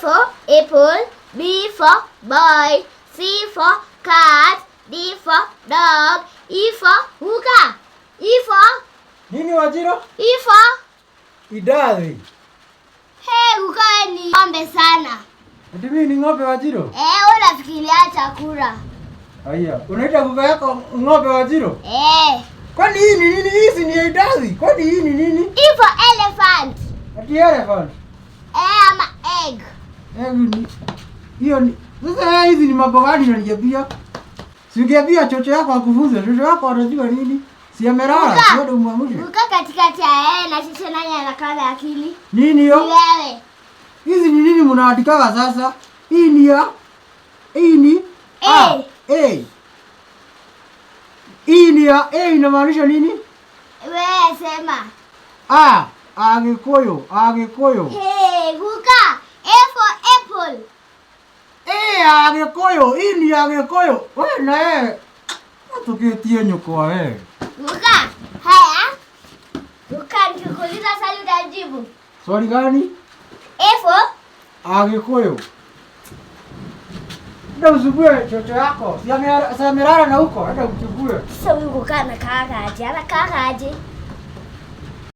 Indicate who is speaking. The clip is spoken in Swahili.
Speaker 1: for apple, B for boy, C for cat, D for dog, E for hookah. E for
Speaker 2: nini Wajiro?
Speaker 1: E for
Speaker 2: idadi.
Speaker 1: Hey, hookah ni ng'ombe sana.
Speaker 2: Ati mimi ni ng'ombe Wajiro?
Speaker 1: Wewe unafikiria chakula.
Speaker 2: Haya, unaita kuka yako ng'ombe Wajiro? Kwani hii ni nini? Hizi ni idadi. Kwani hii ni nini?
Speaker 1: E for elephant.
Speaker 2: Ati elephant.
Speaker 1: Ama egg.
Speaker 2: Egg ni hiyo ni. Sasa hizi ni mambo gani unaniambia? Si ungeambia chocho yako akufunze. Chocho yako anajua nini? Si amelala, ndio umwamshe.
Speaker 1: Uka katikati ya yeye na chocho nani anakala akili?
Speaker 2: Nini hiyo?
Speaker 1: Wewe.
Speaker 2: Hizi ni nini mnaandikaga sasa? Hii ni ya hii ni
Speaker 1: A.
Speaker 2: Hii ni ya A inamaanisha nini?
Speaker 1: Wewe sema.
Speaker 2: Agikuyu.
Speaker 1: Hey, hookah. A for apple.
Speaker 2: Agikuyu. Hii ni agikuyu. Wewe na yeye. Tukitie nyoko wewe.
Speaker 1: Hookah. Haya. Hookah nikikuuliza swali utajibu.
Speaker 2: Swali gani?
Speaker 1: A for
Speaker 2: Agikuyu. Ndio usubue chocho yako. Si amelala na huko. Hata uchukue.
Speaker 1: sasa huyu hookah anakaa aje? Anakaa aje?